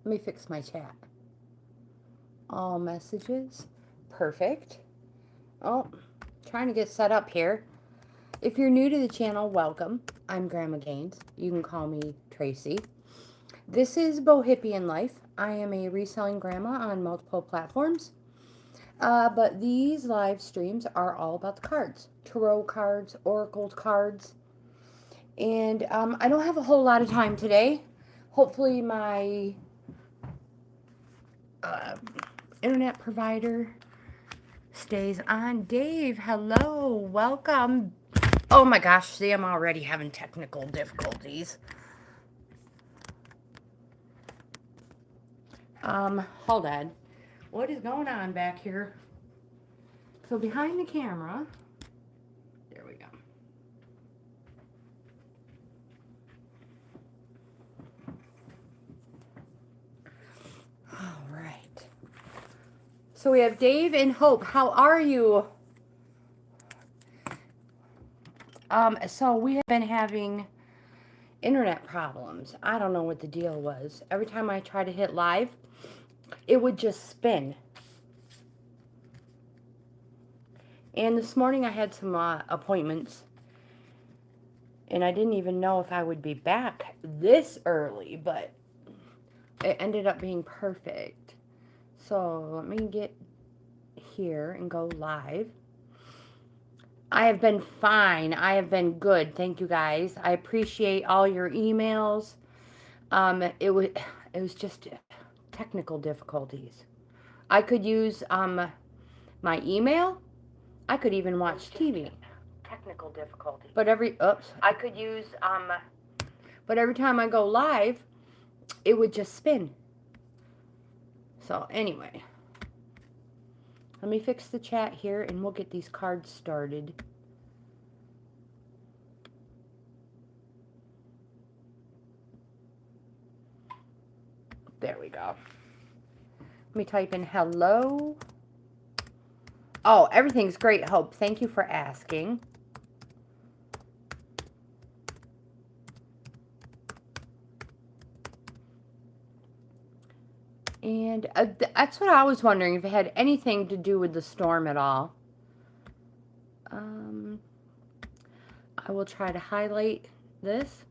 Let me fix my chat. All messages. Perfect. Oh, trying to get set up here. If you're new to the channel, welcome. I'm Grandma Gaines. You can call me Tracy. This is Bohippian Life. I am a reselling grandma on multiple platforms. But these live streams are all about the cards. Tarot cards, oracle cards. And I don't have a whole lot of time today. Hopefully my internet provider stays on. Dave, hello, welcome. Oh my gosh, see, I'm already having technical difficulties. Hold on. What is going on back here? So behind the camera, there we go. All right. So we have Dave and Hope. How are you? So we have been having internet problems. I don't know what the deal was. Every time I try to hit live, it would just spin. And this morning I had some appointments, and I didn't even know if I would be back this early, but it ended up being perfect. So let me get here and go live. I have been fine. I have been good. Thank you guys. I appreciate all your emails. It was just technical difficulties. I could use my email. I could even watch TV. Technical difficulties. But every time I go live, it would just spin. So anyway, let me fix the chat here and we'll get these cards started. There we go. Let me type in hello. Oh, everything's great, Hope. Thank you for asking. And that's what I was wondering, if it had anything to do with the storm at all. I will try to highlight this.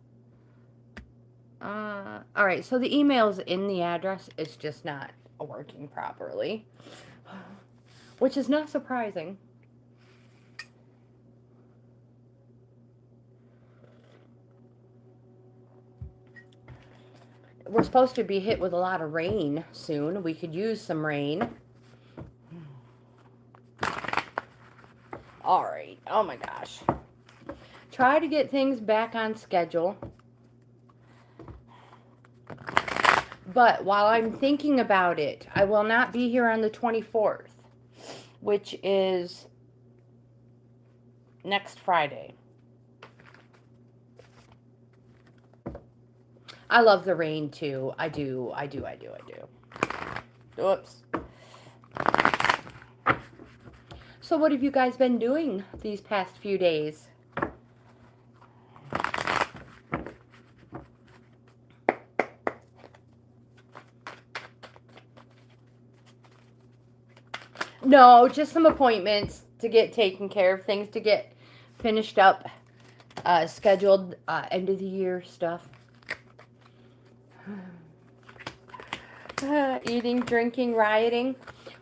All right, so the email's in the address. It's just not working properly, which is not surprising. We're supposed to be hit with a lot of rain soon. We could use some rain. All right. Oh my gosh. Try to get things back on schedule. But while I'm thinking about it, I will not be here on the 24th, which is next Friday. I love the rain too. I do. Oops. So what have you guys been doing these past few days? No, just some appointments to get taken care of, things to get finished up, scheduled, end of the year stuff. Eating, drinking, rioting.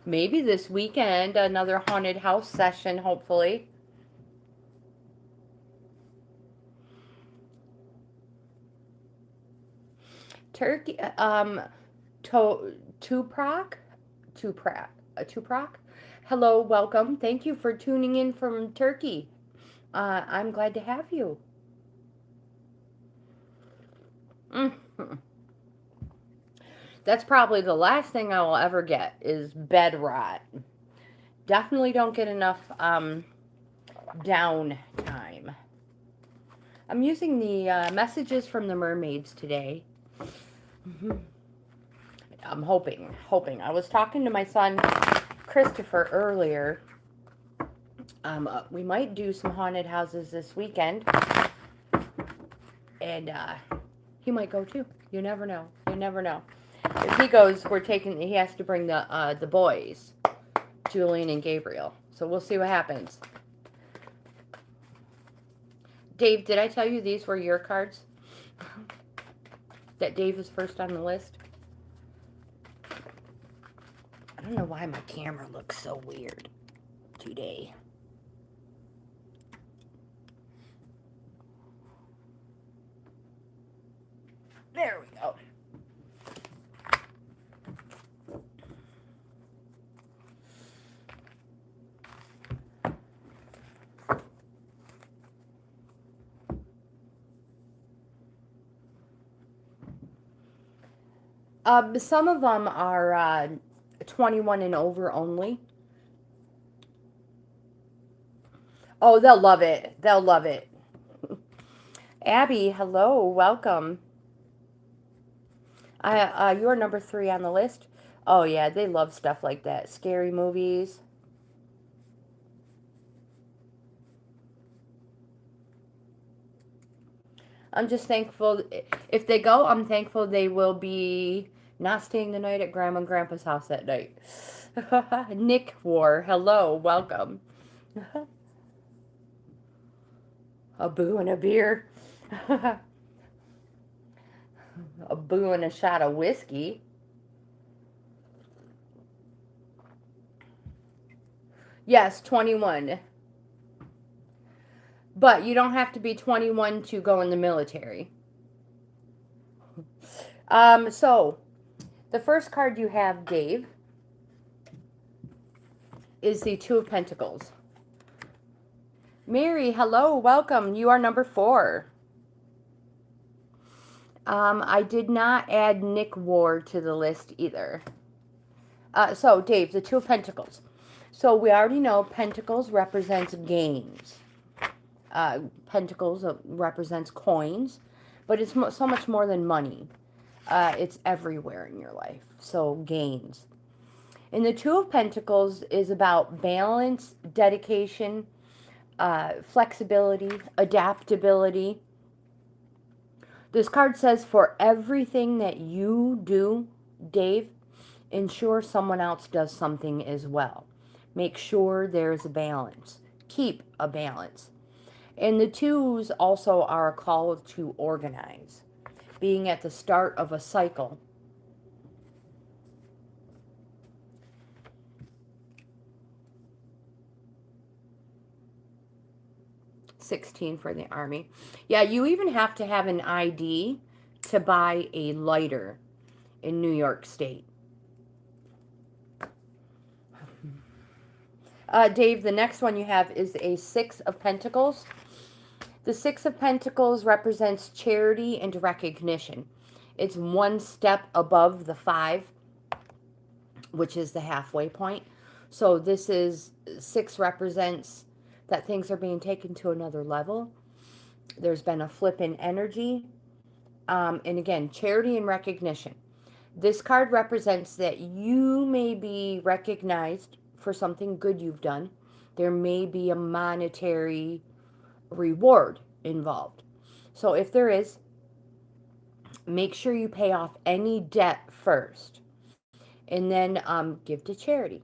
Maybe this weekend, another haunted house session, hopefully. Turkey, Tuproc. Hello, welcome. Thank you for tuning in from Turkey. I'm glad to have you. That's probably the last thing I will ever get is bed rot. Definitely don't get enough down time. I'm using the messages from the mermaids today. I'm hoping. I was talking to my son Christopher earlier. We might do some haunted houses this weekend. And he might go too. You never know. If he goes, he has to bring the boys, Julian and Gabriel. So we'll see what happens. Dave, did I tell you these were your cards? That Dave is first on the list? I don't know why my camera looks so weird today. There we go. Some of them are 21 and over only. Oh, they'll love it. They'll love it. Abby, hello, welcome. You're number 3 on the list. Oh yeah, they love stuff like that. Scary movies. I'm just thankful. If they go, I'm thankful they will be not staying the night at Grandma and Grandpa's house that night. Nick War, hello, welcome. A boo and a beer. A boo and a shot of whiskey. Yes, 21. But you don't have to be 21 to go in the military. So, the first card you have, Dave, is the Two of Pentacles. Mary, hello, welcome. You are number 4. I did not add Nick Ward to the list either. So, Dave, the Two of Pentacles. So, we already know Pentacles represents gains. Pentacles represents coins, but it's so much more than money. It's everywhere in your life. So, gains. And the Two of Pentacles is about balance, dedication, flexibility, adaptability. This card says, for everything that you do, Dave, ensure someone else does something as well. Make sure there's a balance. Keep a balance. And the twos also are a call to organize. Being at the start of a cycle. $16 for the Army. Yeah, you even have to have an ID to buy a lighter in New York State. Dave, the next one you have is a Six of Pentacles. The Six of Pentacles represents charity and recognition. It's one step above the 5, which is the halfway point. So this is, 6 represents that things are being taken to another level. There's been a flip in energy. And again, charity and recognition. This card represents that you may be recognized for something good you've done. There may be a monetary reward involved. So if there is, make sure you pay off any debt first. And then give to charity.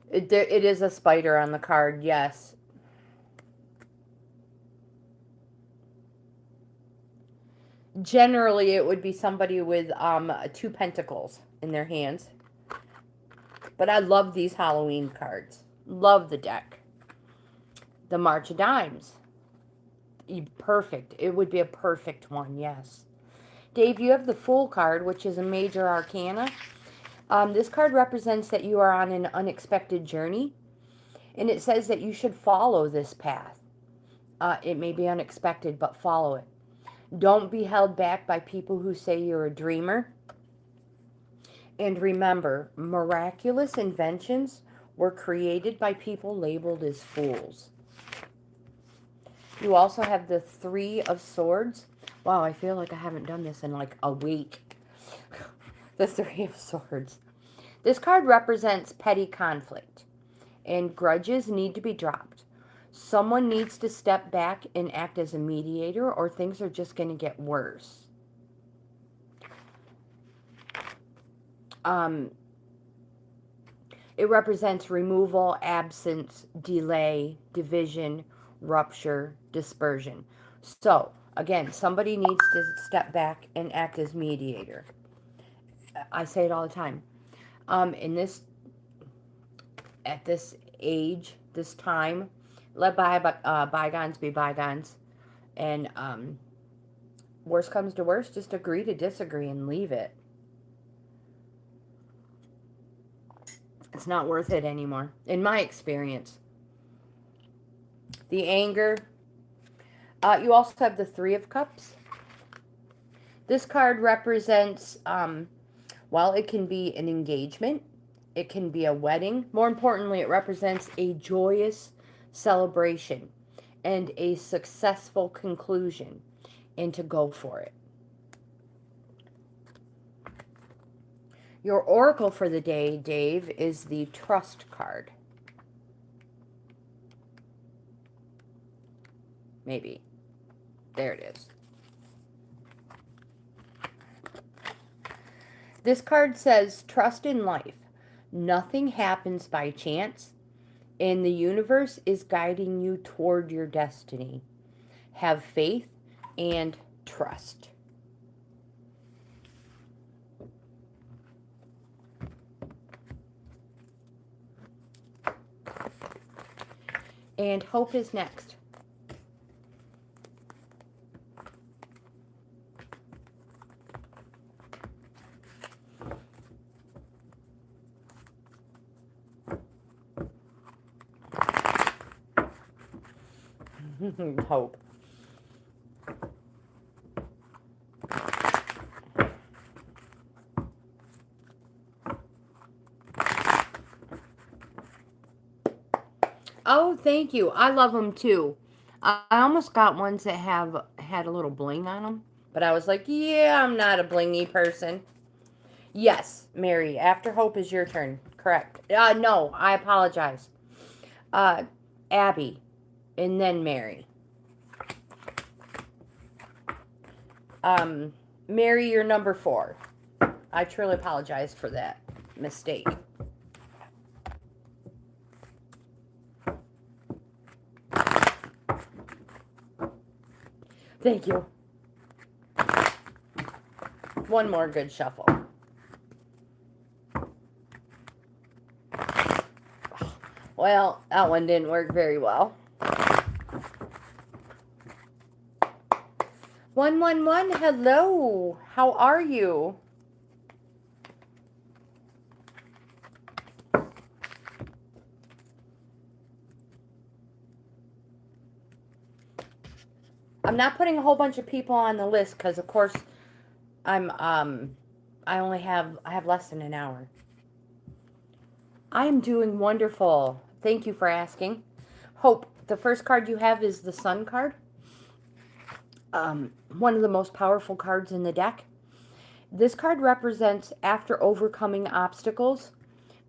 It is a spider on the card, yes. Generally, it would be somebody with 2 pentacles in their hands. But I love these Halloween cards. Love the deck. The March of Dimes. Perfect. It would be a perfect one, yes. Dave, you have the Fool card, which is a major arcana. This card represents that you are on an unexpected journey. And it says that you should follow this path. It may be unexpected, but follow it. Don't be held back by people who say you're a dreamer. And remember, miraculous inventions were created by people labeled as fools. You also have the Three of Swords. Wow, I feel like I haven't done this in like a week. The Three of Swords. This card represents petty conflict. And grudges need to be dropped. Someone needs to step back and act as a mediator, or things are just going to get worse. It represents removal, absence, delay, division, rupture, dispersion. So, again, somebody needs to step back and act as mediator. I say it all the time. In this, at this age, this time, let bygones be bygones. And worst comes to worst, just agree to disagree and leave it. It's not worth it anymore, in my experience. The anger. You also have the Three of Cups. This card represents, well, it can be an engagement. It can be a wedding. More importantly, it represents a joyous celebration and a successful conclusion, and to go for it. Your oracle for the day, Dave, is the Trust card. Maybe. There it is. This card says, trust in life. Nothing happens by chance, and the universe is guiding you toward your destiny. Have faith and trust. And hope is next. Hope. Oh, thank you. I love them too. I almost got ones that had a little bling on them, but I was like, yeah, I'm not a blingy person. Yes, Mary, after Hope is your turn. Correct. No, I apologize. Abby, and then Mary. Mary, you're number 4. I truly apologize for that mistake. Thank you. One more good shuffle. Well, that one didn't work very well. 111, hello. How are you? I'm not putting a whole bunch of people on the list because, of course, I have less than an hour. I am doing wonderful. Thank you for asking. Hope, the first card you have is the Sun card. One of the most powerful cards in the deck. This card represents after overcoming obstacles,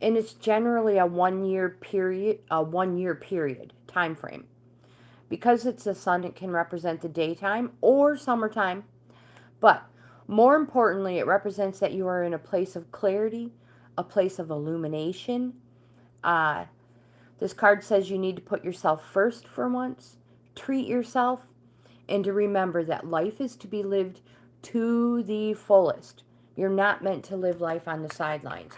and it's generally a 1 year period, time frame. Because it's the sun, it can represent the daytime or summertime. But more importantly, it represents that you are in a place of clarity, a place of illumination. This card says you need to put yourself first for once, treat yourself, and to remember that life is to be lived to the fullest. You're not meant to live life on the sidelines.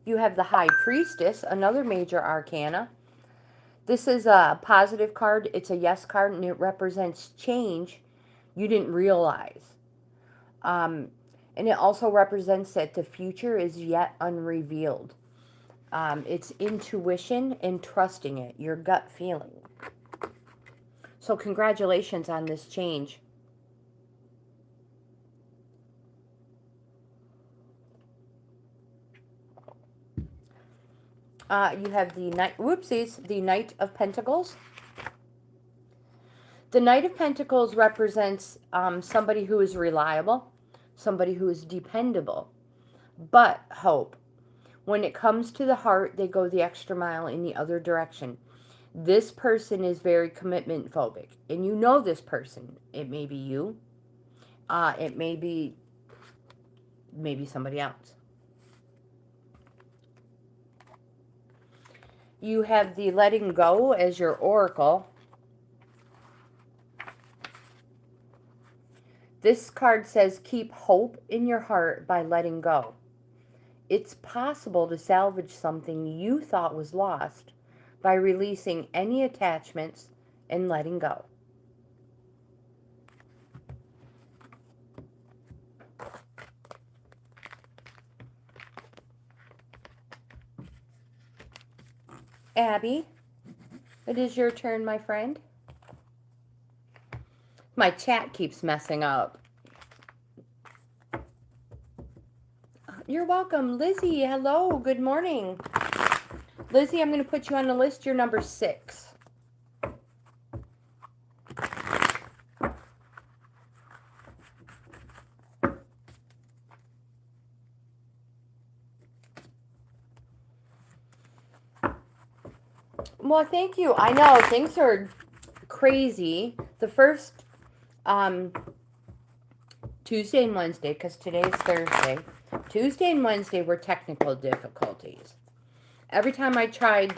You have the High Priestess, another major arcana. This is a positive card. It's a yes card, and it represents change you didn't realize. And it also represents that the future is yet unrevealed. It's intuition and trusting it, your gut feeling. So congratulations on this change. You have the the Knight of Pentacles. The Knight of Pentacles represents somebody who is reliable, somebody who is dependable. But Hope, when it comes to the heart, they go the extra mile in the other direction. This person is very commitment phobic. And you know this person. It may be you. It may be maybe somebody else. You have the letting go as your oracle. This card says keep hope in your heart by letting go. It's possible to salvage something you thought was lost by releasing any attachments and letting go. Abby, it is your turn, my friend. My chat keeps messing up. You're welcome. Lizzie, hello. Good morning. Lizzie, I'm going to put you on the list. You're number 6. Well, thank you. I know things are crazy. The first Tuesday and Wednesday, because today's Thursday, Tuesday and Wednesday were technical difficulties. Every time I tried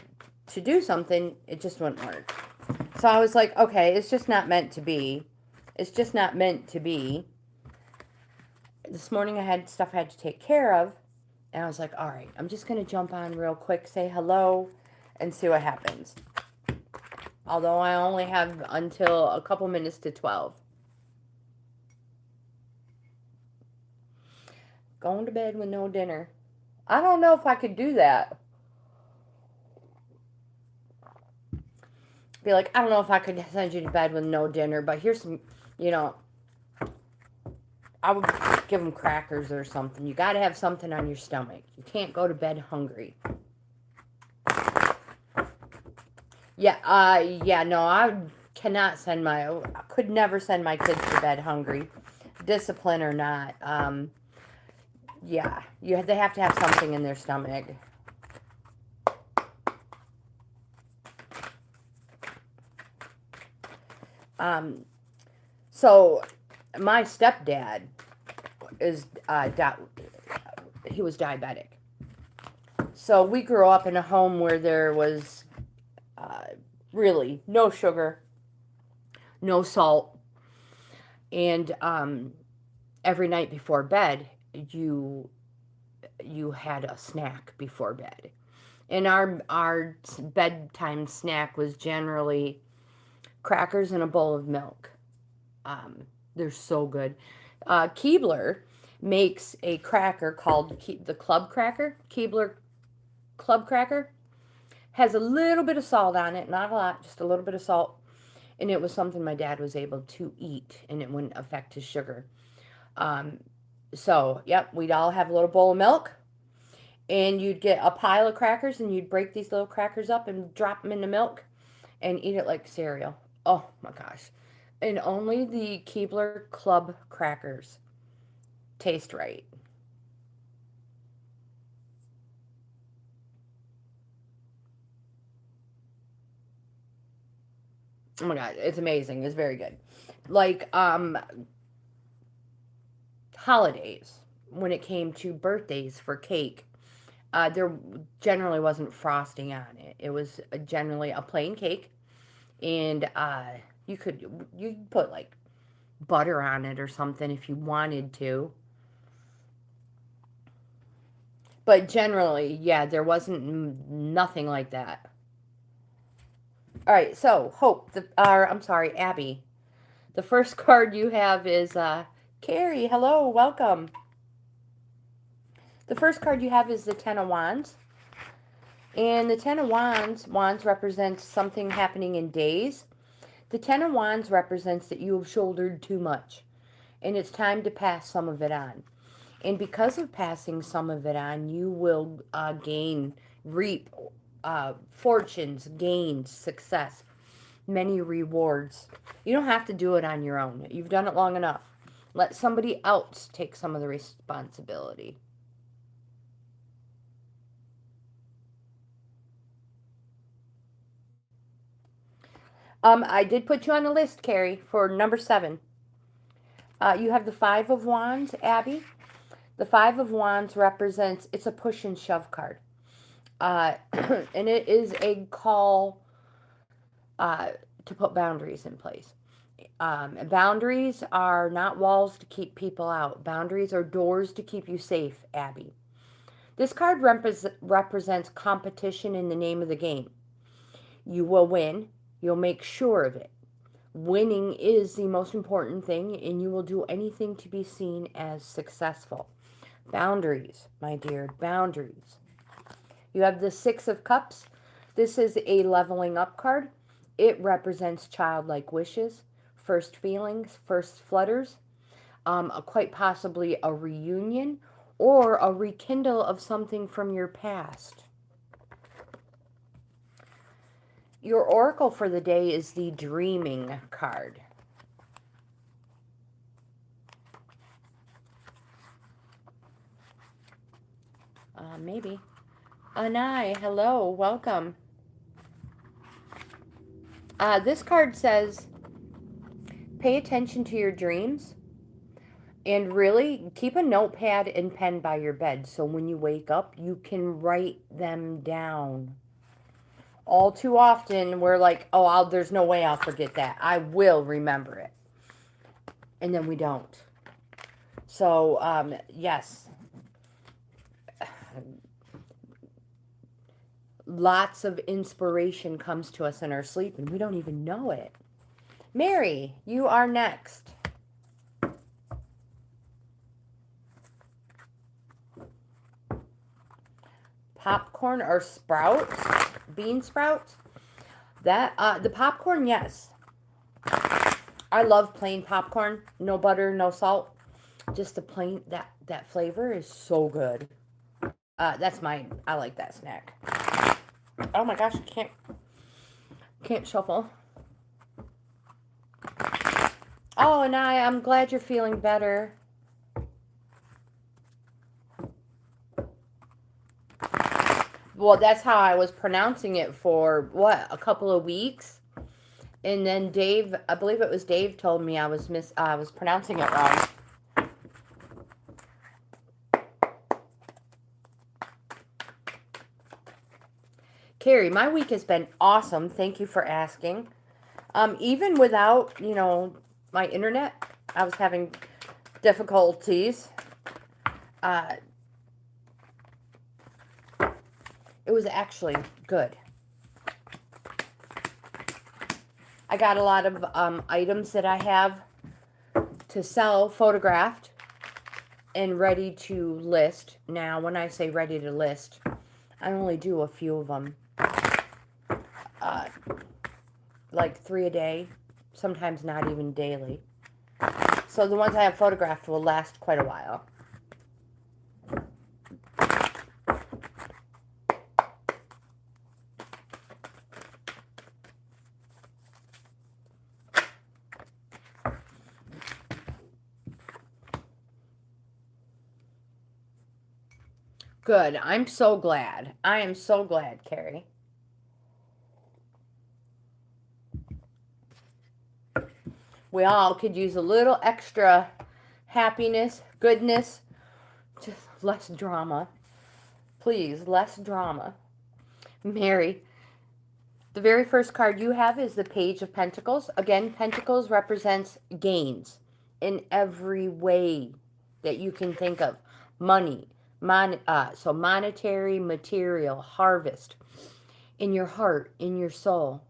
to do something, it just wouldn't work. So I was like, okay, it's just not meant to be. It's just not meant to be. This morning I had stuff I had to take care of, and I was like, all right, I'm just going to jump on real quick, say hello, and see what happens. Although I only have until a couple minutes to 12. Going to bed with no dinner. I don't know if I could do that. Be like, I don't know if I could send you to bed with no dinner, but here's some, you know, I would give them crackers or something. You got to have something on your stomach. You can't go to bed hungry. Yeah, no, I cannot send I could never send my kids to bed hungry, discipline or not. Yeah, they have to have something in their stomach. So my stepdad is he was diabetic. So we grew up in a home where there was really no sugar, no salt, and every night before bed you had a snack before bed. And our bedtime snack was generally crackers and a bowl of milk. They're so good. Keebler makes a cracker called the Club Cracker. Keebler Club Cracker has a little bit of salt on it, not a lot, just a little bit of salt. And it was something my dad was able to eat, and it wouldn't affect his sugar. So, yep, we'd all have a little bowl of milk, and you'd get a pile of crackers, and you'd break these little crackers up and drop them in the milk and eat it like cereal. Oh, my gosh. And only the Keebler Club crackers taste right. Oh my God, it's amazing. It's very good. Like, holidays, when it came to birthdays for cake, there generally wasn't frosting on it. It was generally a plain cake, and you could put like butter on it or something if you wanted to. But generally, yeah, there wasn't nothing like that. All right, so Hope, I'm sorry, Abby. The first card you have is Carrie. Hello, welcome. The first card you have is the Ten of Wands. And the Ten of Wands represents something happening in days. The Ten of Wands represents that you have shouldered too much, and it's time to pass some of it on. And because of passing some of it on, you will reap fortunes, gains, success, many rewards. You don't have to do it on your own. You've done it long enough. Let somebody else take some of the responsibility. I did put you on the list, Carrie, for number 7. You have the Five of Wands, Abby. The Five of Wands represents, it's a push and shove card. And it is a call to put boundaries in place. Boundaries are not walls to keep people out. Boundaries are doors to keep you safe, Abby. This card represents competition in the name of the game. You will win. You'll make sure of it. Winning is the most important thing, and you will do anything to be seen as successful. Boundaries, my dear, boundaries. You have the Six of Cups. This is a leveling up card. It represents childlike wishes, first feelings, first flutters, quite possibly a reunion or a rekindle of something from your past. Your oracle for the day is the Dreaming card. Maybe. Anai, hello, welcome. This card says, pay attention to your dreams and really keep a notepad and pen by your bed so when you wake up, you can write them down. All too often, we're like, oh, there's no way I'll forget that. I will remember it. And then we don't. So, yes. Lots of inspiration comes to us in our sleep, and we don't even know it. Mary, you are next. Popcorn or sprouts? Bean sprouts? The popcorn, yes. I love plain popcorn. No butter, no salt. Just the plain, that flavor is so good. That's mine. I like that snack. Oh my gosh, can't shuffle. Oh, and I'm glad you're feeling better. Well, that's how I was pronouncing it for, what, a couple of weeks? And then Dave, I believe it was Dave, told me I was pronouncing it wrong. Carrie, my week has been awesome. Thank you for asking. Even without, my internet, I was having difficulties. It was actually good. I got a lot of items that I have to sell photographed and ready to list. Now, when I say ready to list, I only do a few of them. Like 3 a day, sometimes not even daily. So the ones I have photographed will last quite a while. Good. I'm so glad. I am so glad, Carrie. We all could use a little extra happiness, goodness, just less drama. Please, less drama. Mary, the very first card you have is the Page of Pentacles. Again, Pentacles represents gains in every way that you can think of. Money, so monetary, material, harvest, in your heart, in your soul.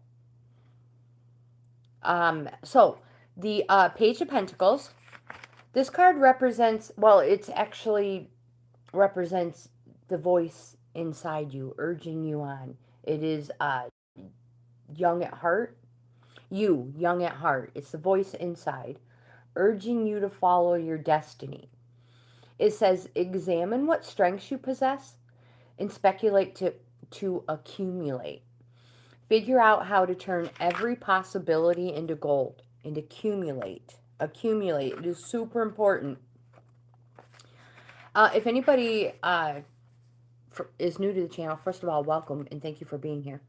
So the Page of Pentacles, this card represents, well, it's actually represents the voice inside you, urging you on. It is young at heart. You, young at heart. It's the voice inside, urging you to follow your destiny. It says, examine what strengths you possess and speculate to accumulate. Figure out how to turn every possibility into gold and accumulate. Accumulate. It is super important. If anybody is new to the channel, first of all, welcome and thank you for being here.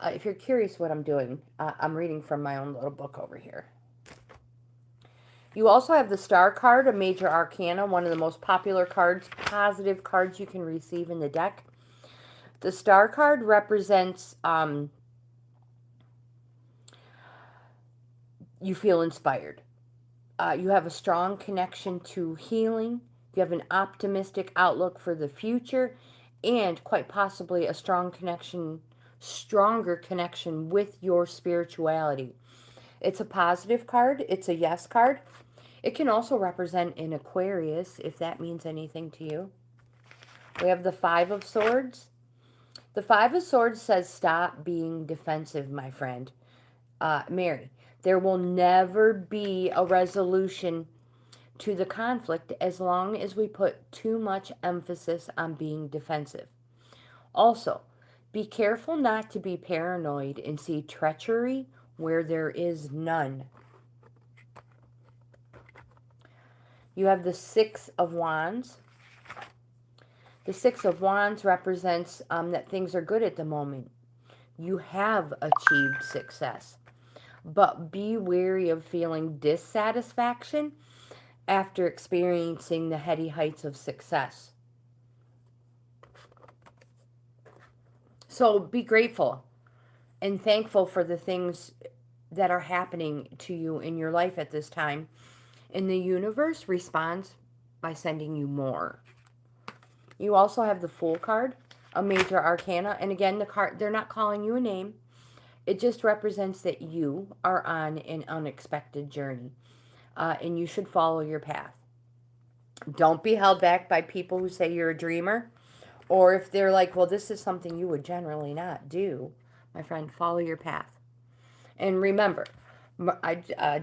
If you're curious what I'm doing, I'm reading from my own little book over here. You also have the Star card, a major arcana, one of the most popular cards, positive cards you can receive in the deck. The Star card represents you feel inspired. You have a strong connection to healing. You have an optimistic outlook for the future, and quite possibly a stronger connection with your spirituality. It's a positive card. It's a yes card. It can also represent an Aquarius, if that means anything to you. We have the Five of Swords. The Five of Swords says, stop being defensive, my friend. Mary, there will never be a resolution to the conflict as long as we put too much emphasis on being defensive. Also, be careful not to be paranoid and see treachery where there is none. You have the Six of Wands. The Six of Wands represents that things are good at the moment. You have achieved success. But be wary of feeling dissatisfaction after experiencing the heady heights of success. So be grateful and thankful for the things that are happening to you in your life at this time. And the universe responds by sending you more. You also have the Fool card, a major arcana. And again, the card, they're not calling you a name. It just represents that you are on an unexpected journey. And you should follow your path. Don't be held back by people who say you're a dreamer. Or if they're like, well, this is something you would generally not do. My friend, follow your path. And remember,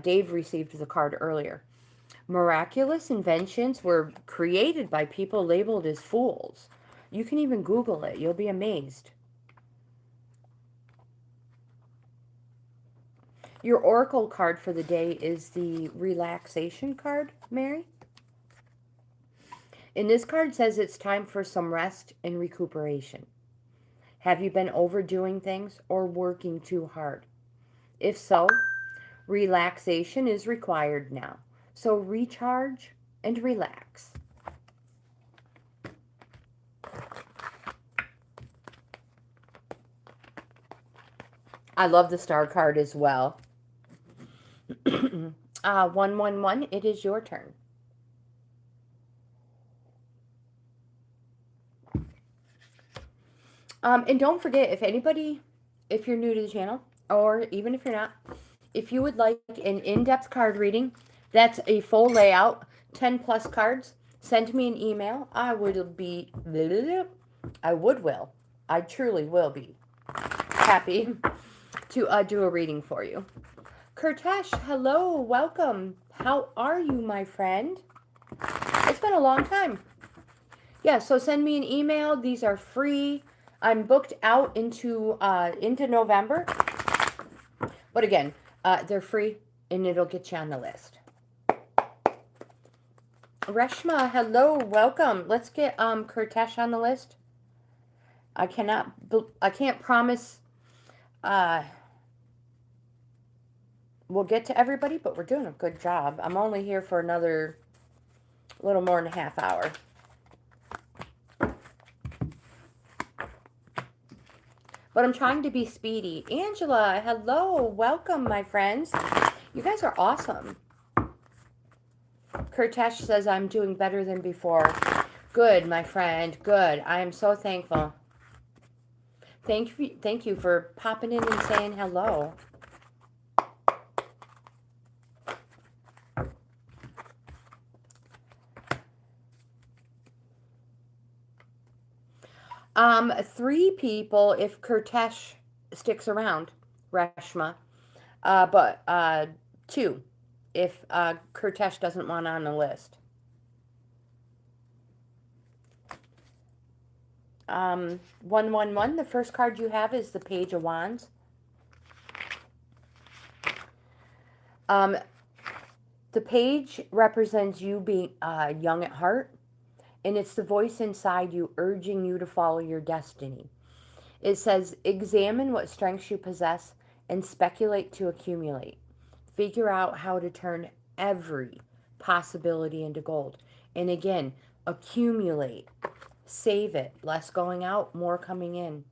Dave received the card earlier. Miraculous inventions were created by people labeled as fools. You can even Google it. You'll be amazed. Your oracle card for the day is the relaxation card, Mary. And this card says it's time for some rest and recuperation. Have you been overdoing things or working too hard? If so, relaxation is required now. So recharge and relax. I love the Star card as well. 111, it is your turn. And don't forget, if you're new to the channel, or even if you're not, if you would like an in-depth card reading, that's a full layout, 10 plus cards, send me an email. I truly will be happy to do a reading for you. Kurtesh, hello, welcome. How are you, my friend? It's been a long time. Yeah, so send me an email. These are free. I'm booked out into November. But again, they're free and it'll get you on the list. Reshma, hello, welcome. Let's get Kurtesh on the list. I can't promise we'll get to everybody, but we're doing a good job. I'm only here for another little more than a half hour. But I'm trying to be speedy. Angela, hello, welcome, my friends. You guys are awesome. Kurtesh says I'm doing better than before. Good, my friend, good. I am so thankful. Thank you for popping in and saying hello. Three people if Kurtesh sticks around, Reshma. But two if Kurtesh doesn't want on the list. 111, the first card you have is the Page of Wands. The page represents you being young at heart. And it's the voice inside you urging you to follow your destiny. It says, examine what strengths you possess and speculate to accumulate. Figure out how to turn every possibility into gold. And again, accumulate. Save it. Less going out, more coming in.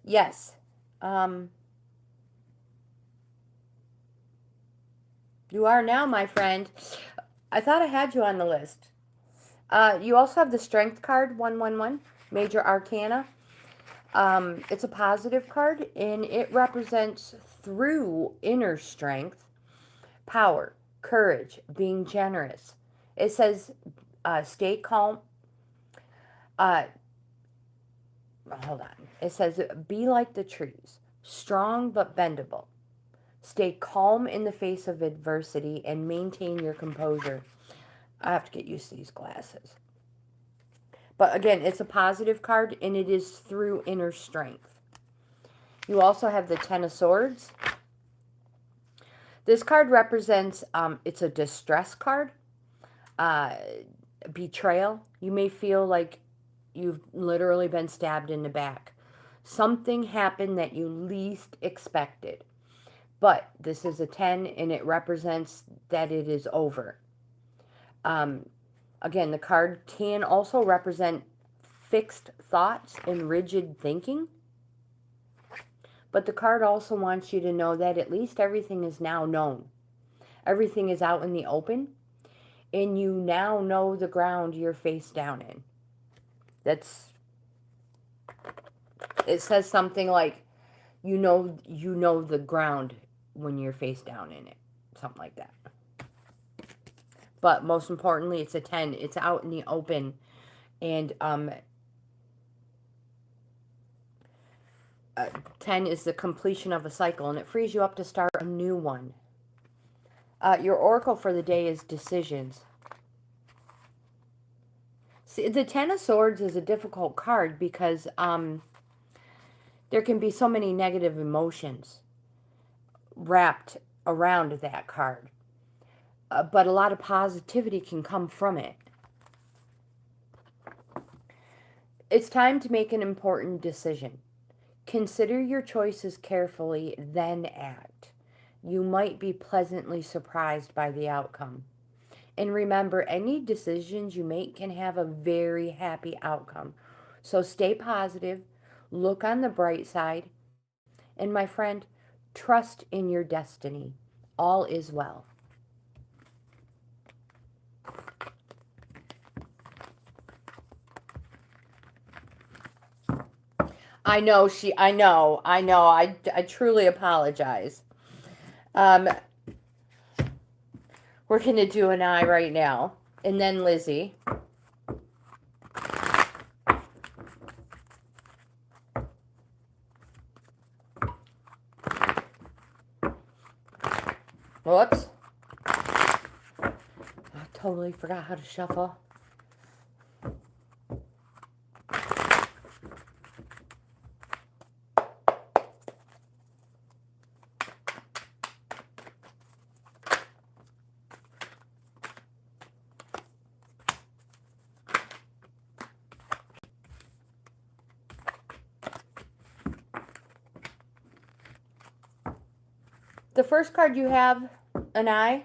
Yes. You are now, my friend. I thought I had you on the list. You also have the Strength card, 111, Major Arcana. It's a positive card, and it represents through inner strength, power, courage, being generous. It says, stay calm. Hold on. It says, be like the trees, strong but bendable. Stay calm in the face of adversity and maintain your composure. I have to get used to these glasses. But again, it's a positive card, and it is through inner strength. You also have the Ten of Swords. This card represents, it's a distress card. Betrayal. You may feel like you've literally been stabbed in the back. Something happened that you least expected. But this is a 10, and it represents that it is over. Again, the card can also represent fixed thoughts and rigid thinking. But the card also wants you to know that at least everything is now known. Everything is out in the open, and you now know the ground you're face down in. It says something like, you know the ground when you're face down in it. Something like that. But most importantly, it's a 10. It's out in the open. And 10 is the completion of a cycle, and it frees you up to start a new one. Your oracle for the day is decisions. See, the Ten of Swords is a difficult card because there can be so many negative emotions wrapped around that card. But a lot of positivity can come from it. It's time to make an important decision. Consider your choices carefully, then act. You might be pleasantly surprised by the outcome. And remember, any decisions you make can have a very happy outcome. So stay positive, look on the bright side, and my friend, trust in your destiny. All is well. I know, I truly apologize. We're going to do an eye right now. And then Lizzie. Whoops. I totally forgot how to shuffle. The first card you have, an eye,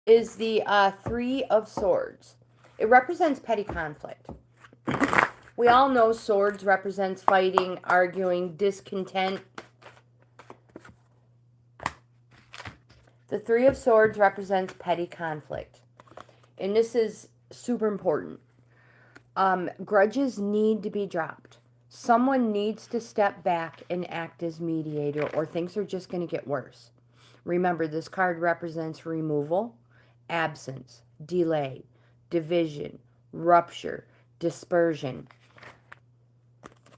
is the Three of Swords. It represents petty conflict. We all know swords represents fighting, arguing, discontent. The Three of Swords represents petty conflict. And this is super important. Grudges need to be dropped. Someone needs to step back and act as mediator, or things are just going to get worse. Remember, this card represents removal, absence, delay, division, rupture, dispersion.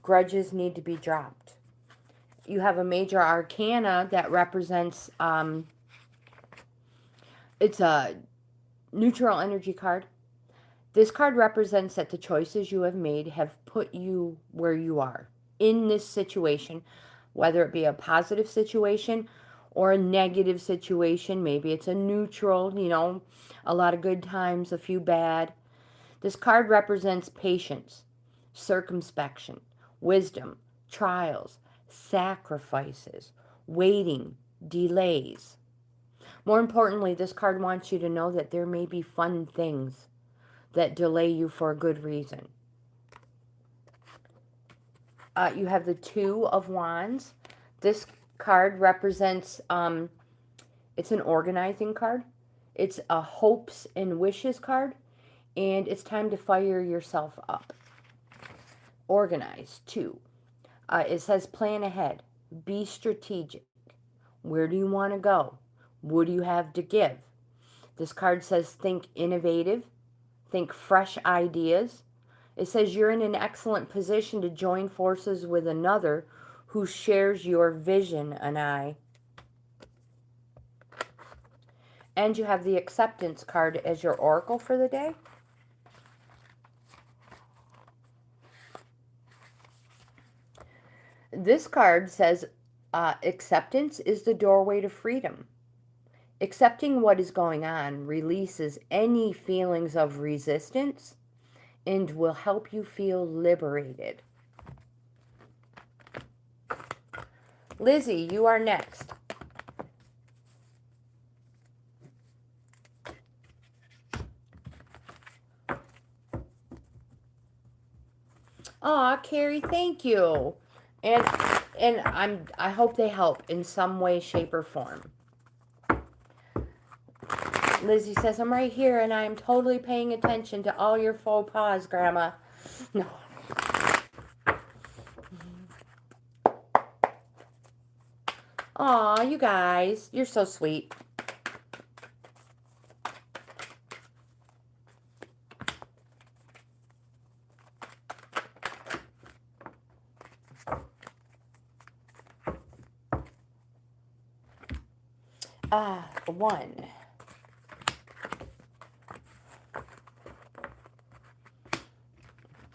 Grudges need to be dropped. You have a major arcana that represents, it's a neutral energy card. This card represents that the choices you have made have put you where you are in this situation, whether it be a positive situation or a negative situation. Maybe it's a neutral, a lot of good times, a few bad. This card represents patience, circumspection, wisdom, trials, sacrifices, waiting, delays. More importantly, this card wants you to know that there may be fun things that delay you for a good reason. You have the Two of Wands. This card represents, it's an organizing card. It's a hopes and wishes card. And it's time to fire yourself up. Organize, too. It says plan ahead. Be strategic. Where do you want to go? What do you have to give? This card says think innovative. Think fresh ideas. It says you're in an excellent position to join forces with another who shares your vision and eye. And you have the acceptance card as your oracle for the day. This card says acceptance is the doorway to freedom. Accepting what is going on releases any feelings of resistance and will help you feel liberated. Lizzie, you are next. Aw, Carrie, thank you. And I hope they help in some way, shape, or form. Lizzie says, I'm right here and I am totally paying attention to all your faux pas, Grandma. No. Aw, you guys, you're so sweet. One.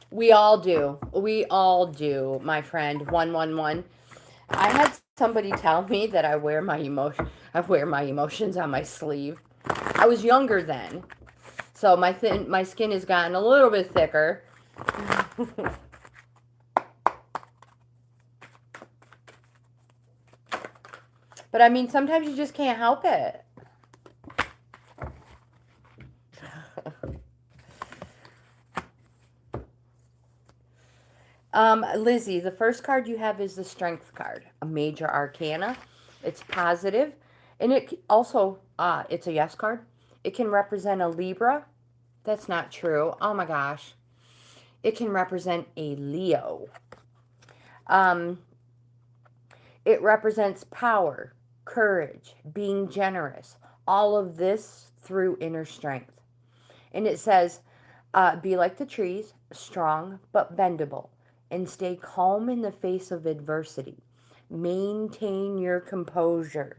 We all do. We all do, my friend. 111. I had somebody tell me that I wear my emotions on my sleeve. I was younger then, so my skin has gotten a little bit thicker. But I mean, sometimes you just can't help it. Lizzie, the first card you have is the Strength card, a major arcana. It's positive, and it also, it's a yes card. It can represent a Libra. That's not true. Oh my gosh. It can represent a Leo. It represents power, courage, being generous, all of this through inner strength. And it says, be like the trees, strong but bendable, and stay calm in the face of adversity. Maintain your composure.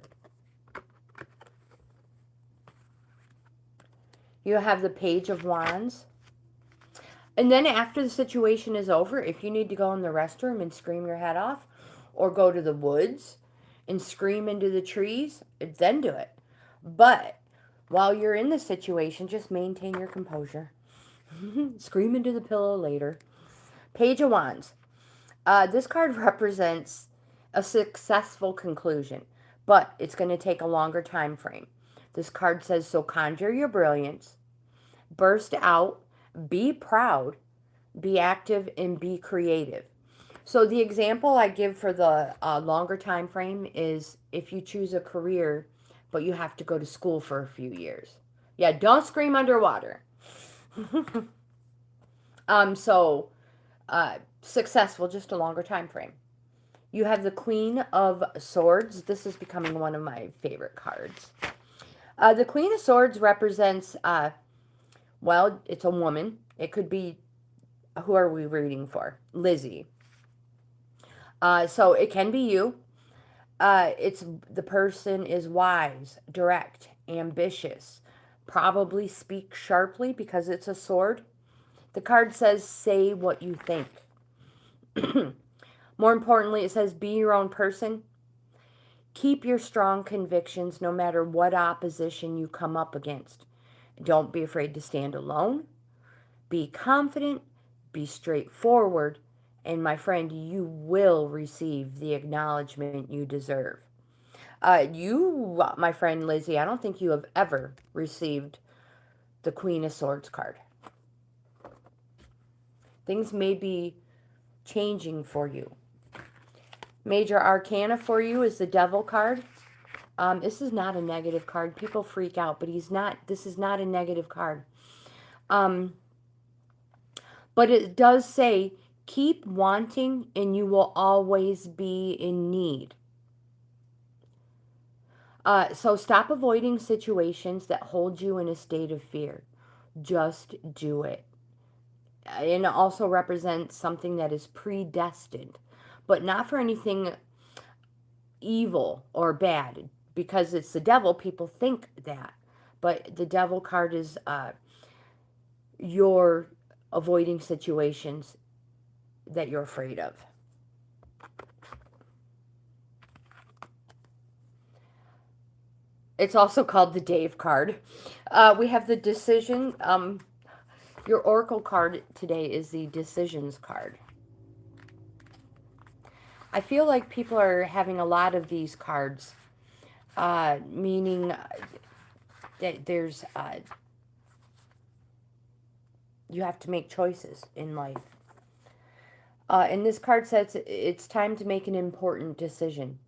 You have the Page of Wands. And then after the situation is over, if you need to go in the restroom and scream your head off, or go to the woods and scream into the trees, then do it. But while you're in the situation, just maintain your composure. Scream into the pillow later. Page of Wands. This card represents a successful conclusion, but it's going to take a longer time frame. This card says, so conjure your brilliance, burst out, be proud, be active, and be creative. So the example I give for the longer time frame is if you choose a career, but you have to go to school for a few years. Yeah, don't scream underwater. Successful, just a longer time frame. You have the Queen of Swords. This is becoming one of my favorite cards. The Queen of Swords represents, well, it's a woman. It could be, who are we reading for? Lizzie. So it can be you. The person is wise, direct, ambitious, probably speak sharply because it's a sword. The card says, say what you think. More importantly, it says, be your own person. Keep your strong convictions no matter what opposition you come up against. Don't be afraid to stand alone. Be confident. Be straightforward. And my friend, you will receive the acknowledgement you deserve. My friend Lizzie, I don't think you have ever received the Queen of Swords card. Things may be changing for you. Major Arcana for you is the Devil card. This is not a negative card. People freak out, but this is not a negative card. But it does say, keep wanting and you will always be in need. So stop avoiding situations that hold you in a state of fear. Just do it. And it also represents something that is predestined, but not for anything evil or bad. Because it's the devil, people think that. But the Devil card is you're avoiding situations that you're afraid of. It's also called the Dave card. We have the Decision. Your Oracle card today is the Decisions card. I feel like people are having a lot of these cards, meaning that there's you have to make choices in life. And this card says it's time to make an important decision.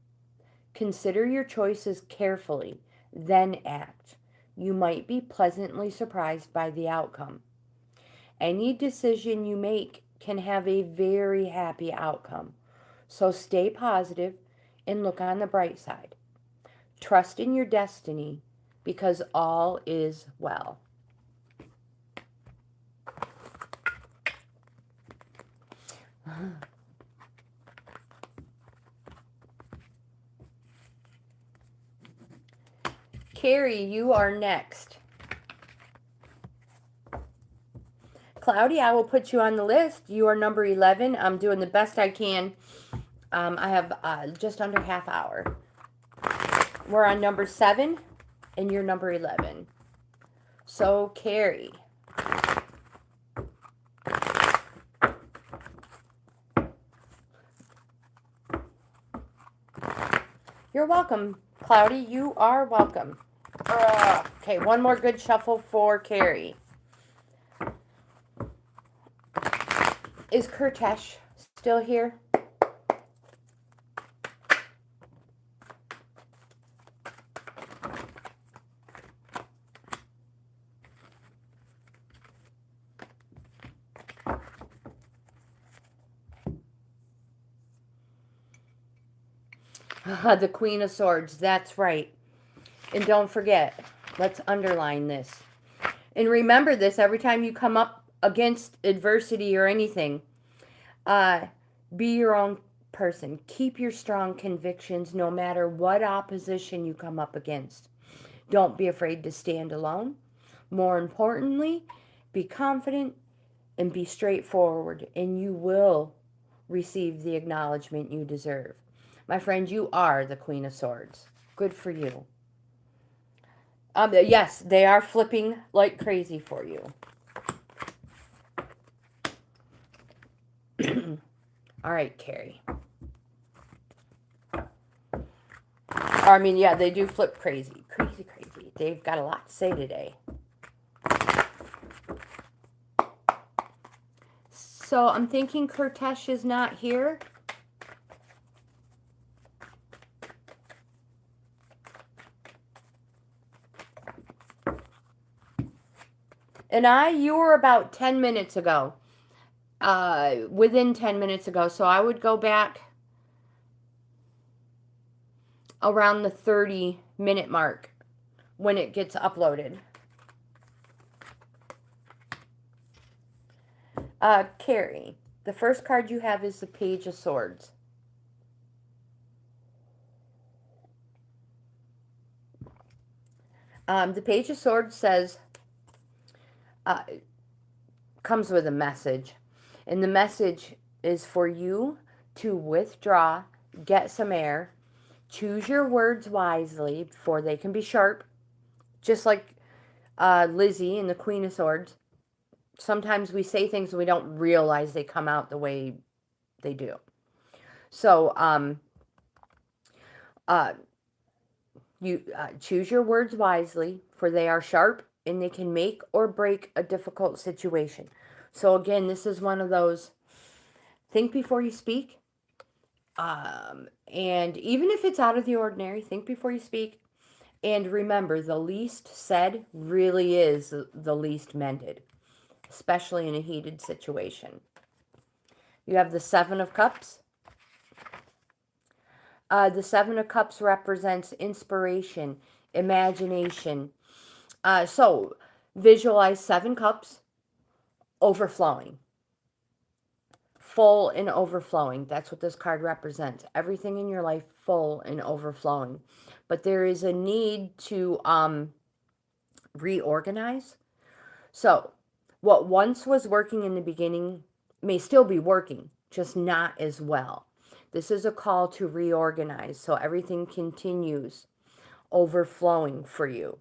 Consider your choices carefully, then act. You might be pleasantly surprised by the outcome. Any decision you make can have a very happy outcome. So stay positive and look on the bright side. Trust in your destiny because all is well. Carrie, you are next. Cloudy, I will put you on the list. You are number 11. I'm doing the best I can. I have just under half hour. We're on number 7, and you're number 11. So, Carrie. You're welcome, Cloudy. You are welcome. Okay, one more good shuffle for Carrie. Is Kurtesh still here? The Queen of Swords, that's right. And don't forget, let's underline this. And remember this every time you come up against adversity or anything. Be your own person. Keep your strong convictions no matter what opposition you come up against. Don't be afraid to stand alone. More importantly, be confident and be straightforward, and you will receive the acknowledgement you deserve. My friend, you are the Queen of Swords. Good for you. Yes, they are flipping like crazy for you. All right, Carrie. I mean, yeah, they do flip crazy. Crazy, crazy. They've got a lot to say today. So I'm thinking Kurtesh is not here. And you were about 10 minutes ago. Within 10 minutes ago. So I would go back around the 30-minute mark when it gets uploaded. Carrie, the first card you have is the Page of Swords. The Page of Swords says, comes with a message. And the message is for you to withdraw, get some air, Choose your words wisely, for they can be sharp. Just like Lizzie and the Queen of Swords. Sometimes we say things and we don't realize they come out the way they do. So, you choose your words wisely, for they are sharp and they can make or break a difficult situation. So again, this is one of those, think before you speak. And even if it's out of the ordinary, think before you speak. And remember, the least said really is the least mended, especially in a heated situation. You have the Seven of Cups. The Seven of Cups represents inspiration, imagination. So visualize 7 cups overflowing. Full and overflowing. That's what this card represents. Everything in your life full and overflowing. But there is a need to reorganize. So what once was working in the beginning may still be working, just not as well. This is a call to reorganize, so everything continues overflowing for you.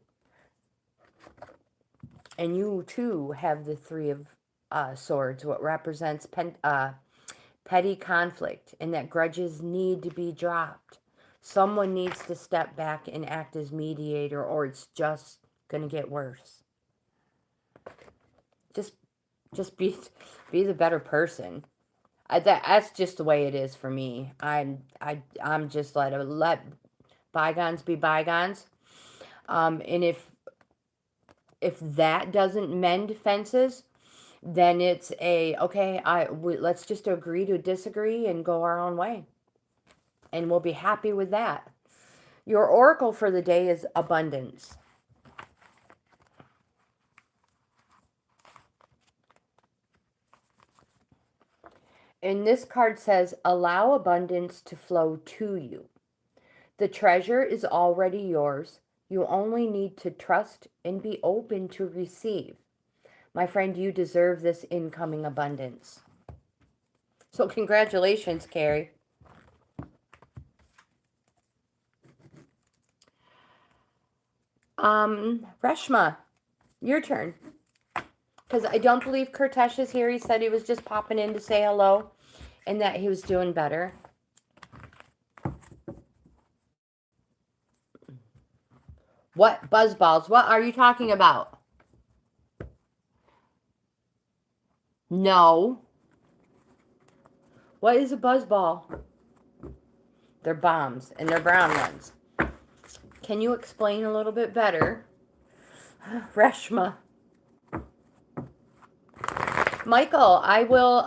And you too have the Three of Swords, what represents petty conflict, and that grudges need to be dropped. Someone needs to step back and act as mediator, or it's just going to get worse. Just be the better person. That's just the way it is for me. I'm just let bygones be bygones. And if that doesn't mend fences, then it's okay. Let's just agree to disagree and go our own way, and we'll be happy with that. Your oracle for the day is abundance. And this card says, allow abundance to flow to you. The treasure is already yours. You only need to trust and be open to receive. My friend, you deserve this incoming abundance. So congratulations, Carrie. Reshma, your turn. Because I don't believe Kurtesh is here. He said he was just popping in to say hello and that he was doing better. What buzzballs? What are you talking about? No. What is a buzzball? They're bombs, and they're brown ones. Can you explain a little bit better? Reshma. Michael, I will,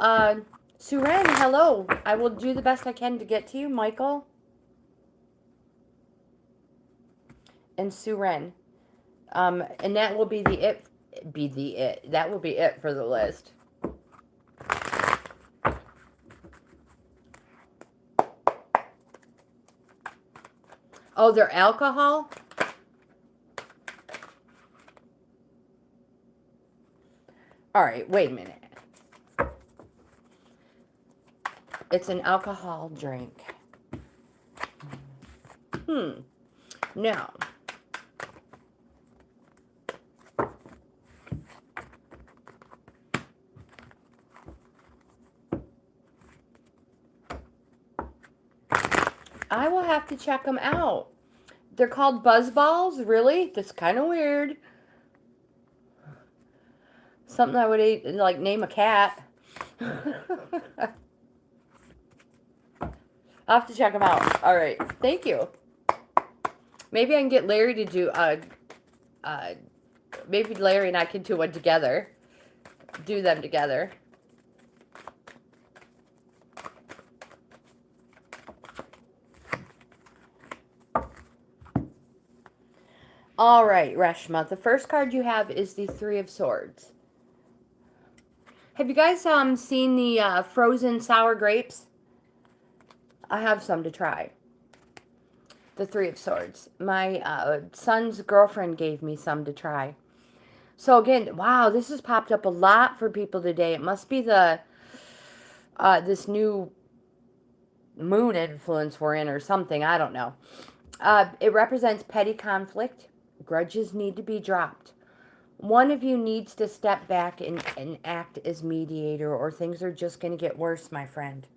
Suren, hello. I will do the best I can to get to you, Michael. And Suren. And that will be that will be it for the list. Oh, they're alcohol? All right, wait a minute. It's an alcohol drink. No. I will have to check them out. They're called buzzballs? Really? That's kind of weird. Something I would like name a cat. I'll have to check them out. All right. Thank you. Maybe I can get Larry to do, maybe Larry and I can do one together. Do them together. All right, Reshma. The first card you have is the Three of Swords. Have you guys seen the frozen sour grapes? I have some to try. The Three of Swords. My son's girlfriend gave me some to try. So again, wow, this has popped up a lot for people today. It must be the this new moon influence we're in or something. I don't know. It represents petty conflict. Grudges need to be dropped. One of you needs to step back and act as mediator, or things are just going to get worse, my friend.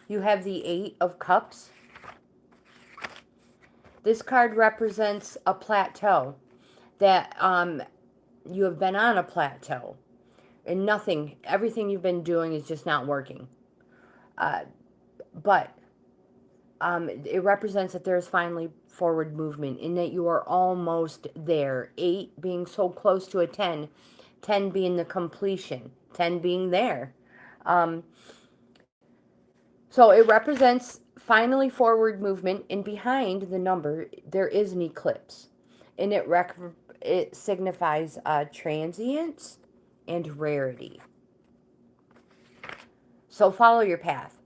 You have the Eight of Cups. This card represents a plateau, that you have been on a plateau and everything you've been doing is just not working. But it represents that there's finally forward movement, in that you are almost there. 8 being so close to a 10, 10 being the completion, 10 being there. So it represents finally forward movement, and behind the number there is an eclipse, and it signifies transience and rarity. So follow your path.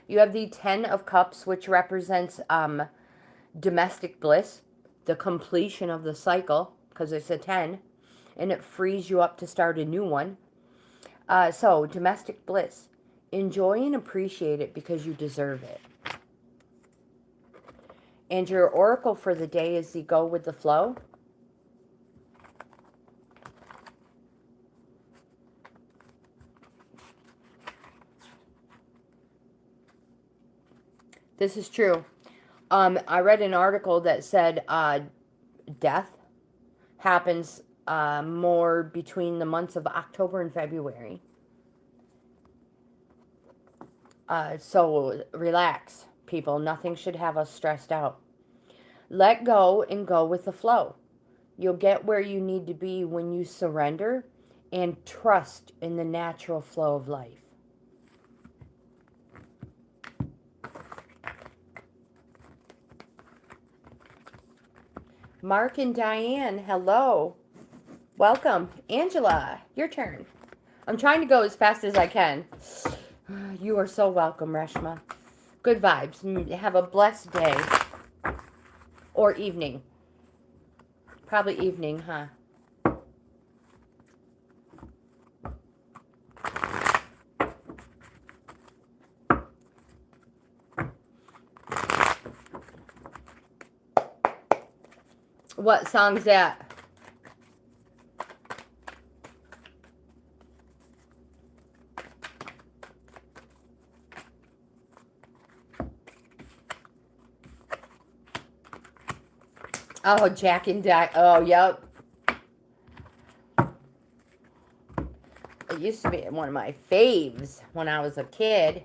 You have the 10 of Cups, which represents domestic bliss, the completion of the cycle, because it's a 10, and it frees you up to start a new one. So domestic bliss. Enjoy and appreciate it because you deserve it. And your oracle for the day is the Go with the Flow. This is true. I read an article that said death happens more between the months of October and February. So relax, people. Nothing should have us stressed out. Let go and go with the flow. You'll get where you need to be when you surrender and trust in the natural flow of life. Mark and Diane, hello. Welcome. Angela, your turn. I'm trying to go as fast as I can. You are so welcome, Reshma. Good vibes. Have a blessed day. Or evening. Probably evening, huh? What song's that? Oh, Jack and Diane. Oh, yep. It used to be one of my faves when I was a kid.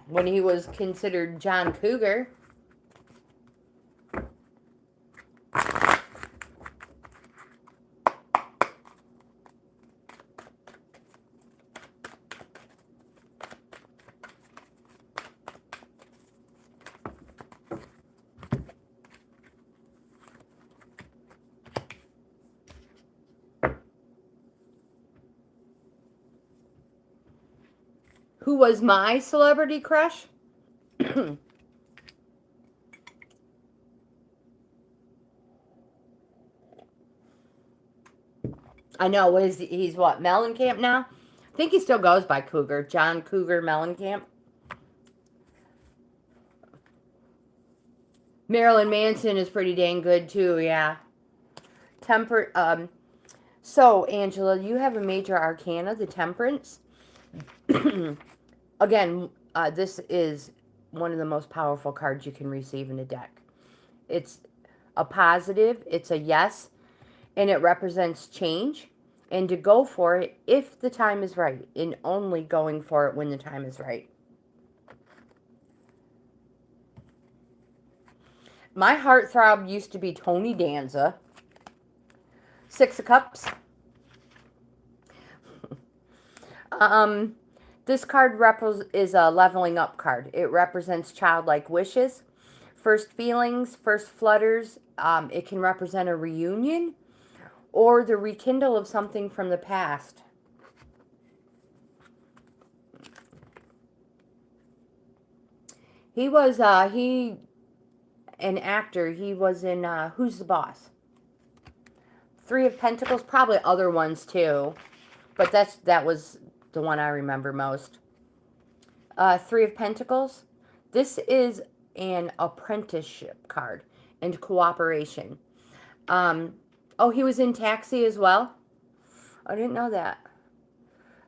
When he was considered John Cougar. Who was my celebrity crush? I know, he's what, Mellencamp now? I think he still goes by Cougar. John Cougar Mellencamp. Marilyn Manson is pretty dang good too, yeah. So, Angela, you have a major arcana, the Temperance. Again, this is one of the most powerful cards you can receive in a deck. It's a positive, it's a yes, and it represents change, and to go for it if the time is right, and only going for it when the time is right. My heartthrob used to be Tony Danza. 6 of Cups. This card is a leveling up card. It represents childlike wishes, first feelings, first flutters. It can represent a reunion or the rekindle of something from the past. He was an actor. He was in Who's the Boss? 3 of Pentacles, probably other ones too. But that was the one I remember most. Three of Pentacles. This is an apprenticeship card and cooperation. Oh, he was in Taxi as well? I didn't know that.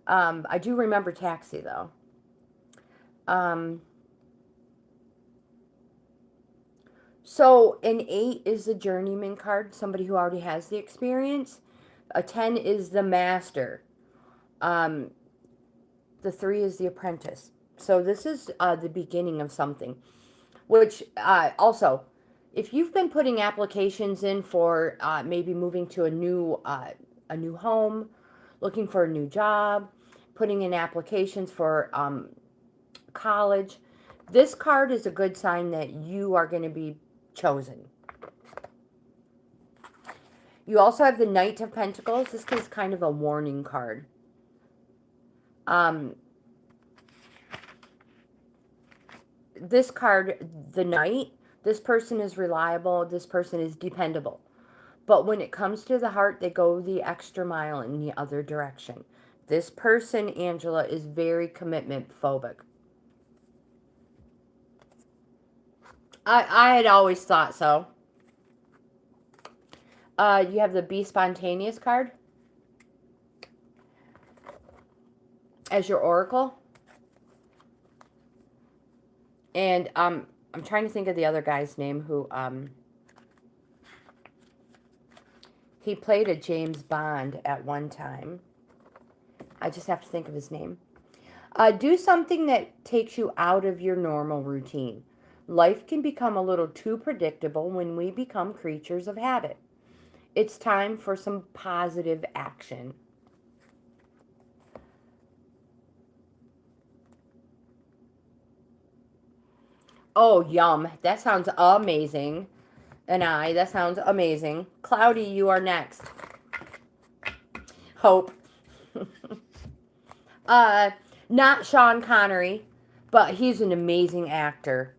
I do remember Taxi, though. So an 8 is the journeyman card, somebody who already has the experience. A 10 is the master. The 3 is the apprentice. So this is the beginning of something. Which, also, if you've been putting applications in for maybe moving to a new home, looking for a new job, putting in applications for college, this card is a good sign that you are going to be chosen. You also have the Knight of Pentacles. This is kind of a warning card. This card, the Knight, this person is reliable, this person is dependable. But when it comes to the heart, they go the extra mile in the other direction. This person, Angela, is very commitment phobic. I had always thought so. You have the Be Spontaneous card as your oracle. And I'm trying to think of the other guy's name who he played a James Bond at one time. I just have to think of his name. Do something that takes you out of your normal routine. Life can become a little too predictable when we become creatures of habit. It's time for some positive action. Oh, yum. That sounds amazing. That sounds amazing. Cloudy, you are next. Hope. Not Sean Connery, but he's an amazing actor.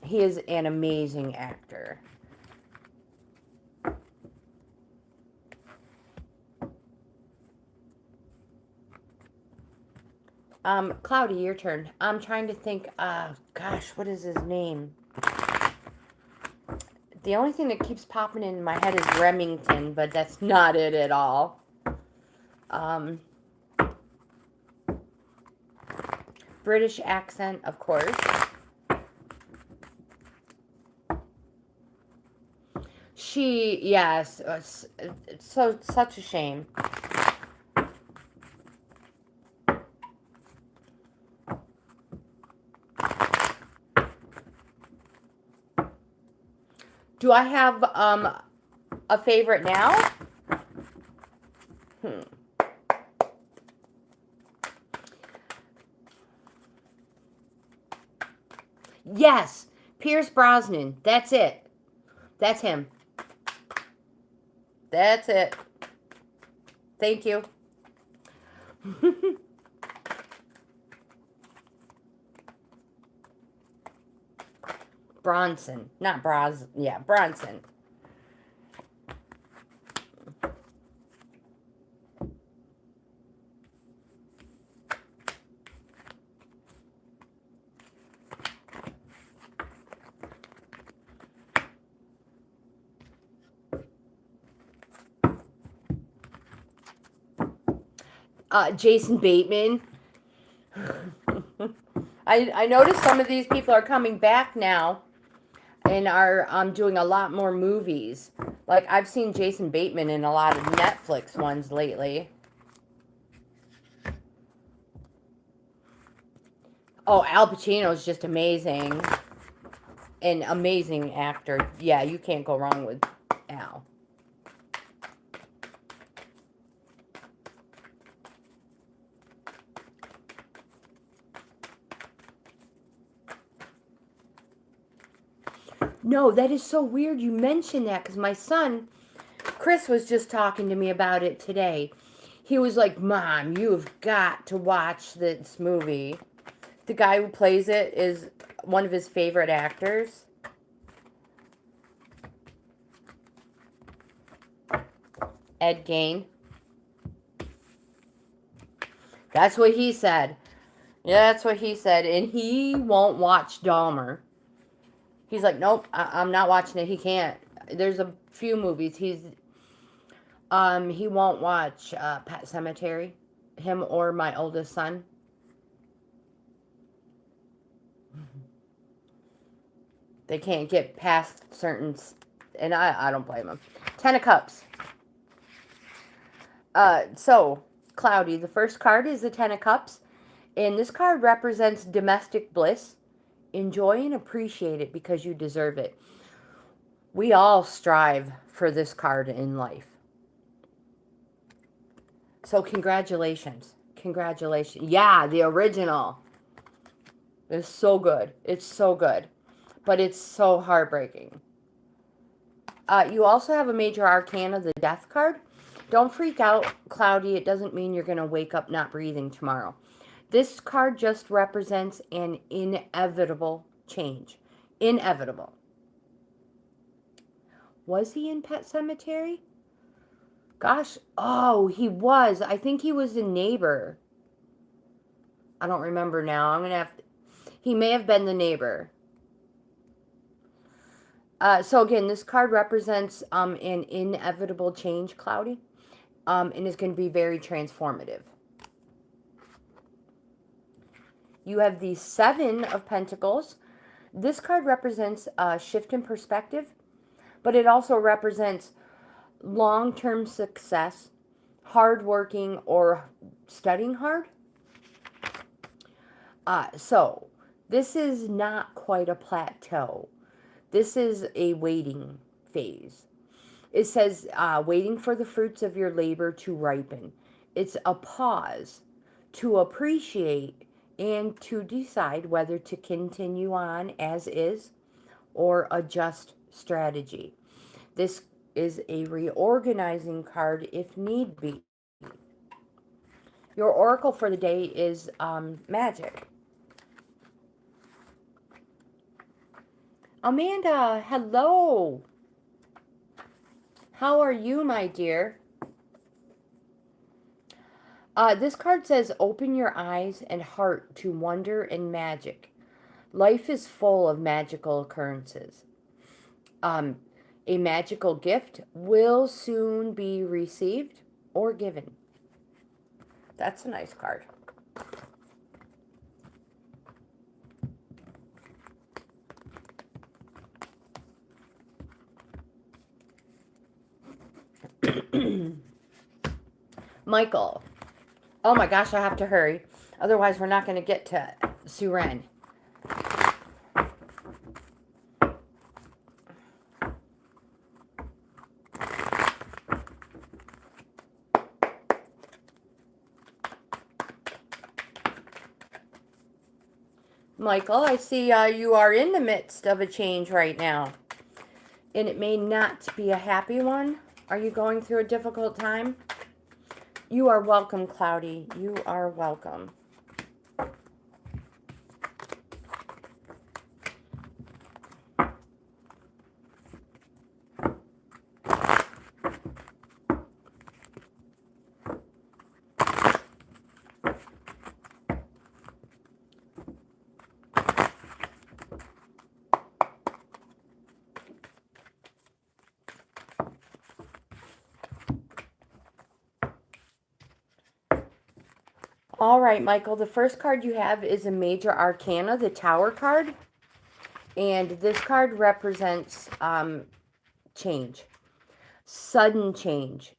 He is an amazing actor. Cloudy, your turn. I'm trying to think, gosh, what is his name? The only thing that keeps popping in my head is Remington, but that's not it at all. British accent, of course. Yes, such a shame. Do I have a favorite now? Yes, Pierce Brosnan. That's it. That's him. That's it. Thank you. Bronson. Not Bros. Yeah, Bronson. Jason Bateman. I noticed some of these people are coming back now and are doing a lot more movies. Like, I've seen Jason Bateman in a lot of Netflix ones lately. Oh, Al Pacino is just amazing. An amazing actor. Yeah, you can't go wrong with Al. No, that is so weird you mentioned that, because my son, Chris, was just talking to me about it today. He was like, Mom, you have got to watch this movie. The guy who plays it is one of his favorite actors. Ed Gein. That's what he said. Yeah, that's what he said. And he won't watch Dahmer. He's like, nope, I'm not watching it. He can't. There's a few movies. He won't watch Pet Sematary. Him or my oldest son. They can't get past certain, and I don't blame them. 10 of Cups. So, Cloudy, the first card is the 10 of Cups. And this card represents domestic bliss. Enjoy and appreciate it because you deserve it. We all strive for this card in life. So congratulations. Congratulations. Yeah, the original. It's so good. It's so good. But it's so heartbreaking. You also have a major arcana, the Death card. Don't freak out, Cloudy. It doesn't mean you're going to wake up not breathing tomorrow. This card just represents an inevitable change. Inevitable. Was he in Pet Sematary? Gosh, oh, he was. I think he was a neighbor. I don't remember now. I'm going to have to... He may have been the neighbor. So again, this card represents an inevitable change, Cloudy. And is going to be very transformative. You have the 7 of Pentacles. This card represents a shift in perspective, but it also represents long-term success, hardworking, or studying hard. So this is not quite a plateau. This is a waiting phase. It says waiting for the fruits of your labor to ripen. It's a pause to appreciate and to decide whether to continue on as is or adjust strategy. This is a reorganizing card if need be. Your oracle for the day is magic. Amanda, hello. How are you, my dear? This card says, open your eyes and heart to wonder and magic. Life is full of magical occurrences. A magical gift will soon be received or given. That's a nice card. Michael. Oh my gosh, I have to hurry. Otherwise, we're not going to get to Suren. Michael, I see you are in the midst of a change right now. And it may not be a happy one. Are you going through a difficult time? You are welcome, Cloudy. You are welcome. All right, Michael, the first card you have is a major arcana, the Tower card. And this card represents change, sudden change.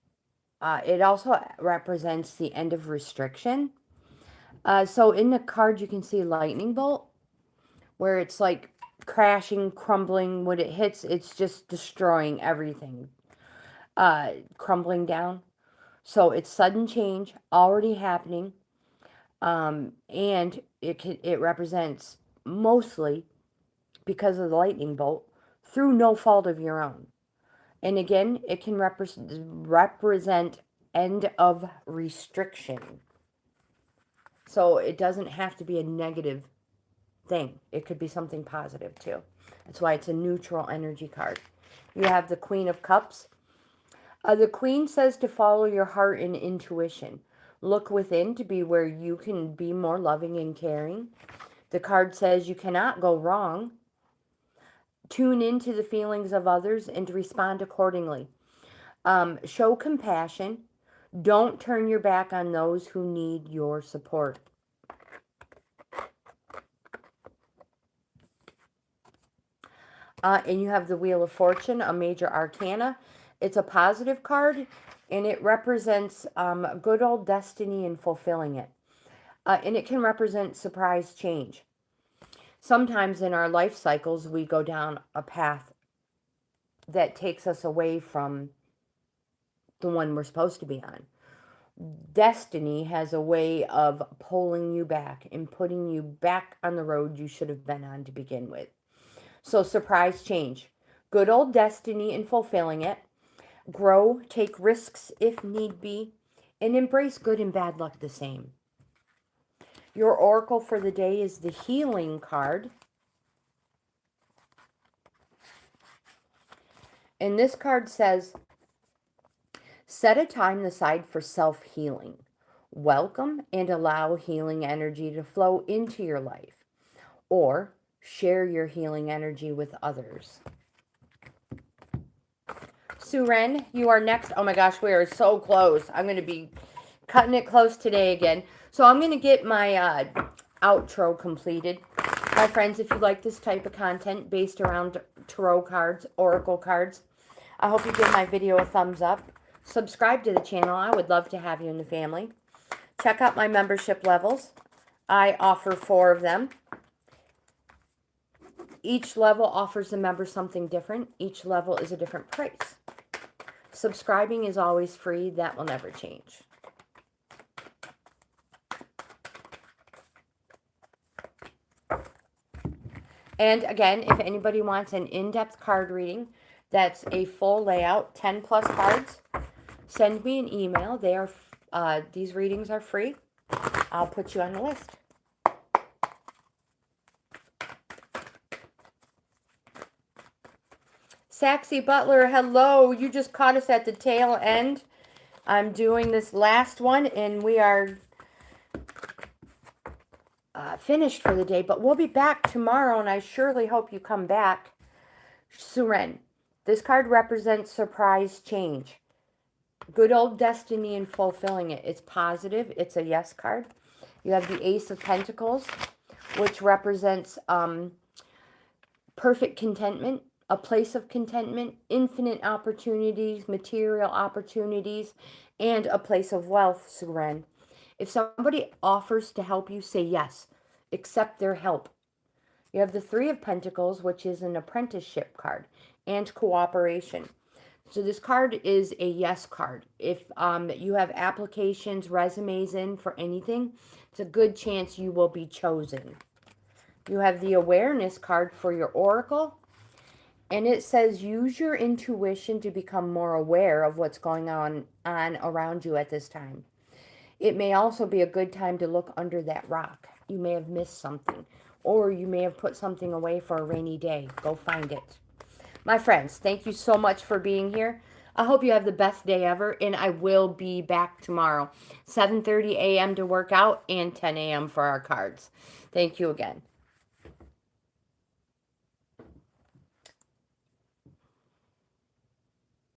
It also represents the end of restriction. So in the card, you can see lightning bolt, where it's like crashing, crumbling. When it hits, it's just destroying everything, crumbling down. So it's sudden change already happening. And it represents mostly, because of the lightning bolt, through no fault of your own. And again, it can represent end of restriction. So it doesn't have to be a negative thing. It could be something positive too. That's why it's a neutral energy card. You have the Queen of Cups. The Queen says to follow your heart and intuition. Look within to be where you can be more loving and caring. The card says you cannot go wrong. Tune into the feelings of others and respond accordingly. Show compassion. Don't turn your back on those who need your support. And you have the Wheel of Fortune, a major arcana. It's a positive card, and it represents good old destiny and fulfilling it. And it can represent surprise change. Sometimes in our life cycles, we go down a path that takes us away from the one we're supposed to be on. Destiny has a way of pulling you back and putting you back on the road you should have been on to begin with. So surprise change. Good old destiny and fulfilling it. Grow, take risks if need be, and embrace good and bad luck the same. Your oracle for the day is the healing card. And this card says, set a time aside for self-healing. Welcome and allow healing energy to flow into your life. Or share your healing energy with others. Suren, you are next. Oh my gosh, we are so close. I'm going to be cutting it close today again. So I'm going to get my outro completed. My friends, if you like this type of content based around tarot cards, oracle cards, I hope you give my video a thumbs up. Subscribe to the channel. I would love to have you in the family. Check out my membership levels. I offer 4 of them. Each level offers the member something different. Each level is a different price. Subscribing is always free. That will never change. And again, if anybody wants an in-depth card reading, that's a full layout, 10 plus cards, send me an email. These readings are free. I'll put you on the list. Saxy Butler, hello. You just caught us at the tail end. I'm doing this last one, and we are finished for the day. But we'll be back tomorrow, and I surely hope you come back. Suren, this card represents surprise change. Good old destiny and fulfilling it. It's positive. It's a yes card. You have the Ace of Pentacles, which represents perfect contentment. A place of contentment, infinite opportunities, material opportunities, and a place of wealth, Suren. If somebody offers to help you, say yes. Accept their help. You have the Three of Pentacles, which is an apprenticeship card, and cooperation. So this card is a yes card. If you have applications, resumes in for anything, it's a good chance you will be chosen. You have the awareness card for your oracle. And it says, use your intuition to become more aware of what's going on around you at this time. It may also be a good time to look under that rock. You may have missed something. Or you may have put something away for a rainy day. Go find it. My friends, thank you so much for being here. I hope you have the best day ever. And I will be back tomorrow. 7:30 a.m. to work out and 10 a.m. for our cards. Thank you again.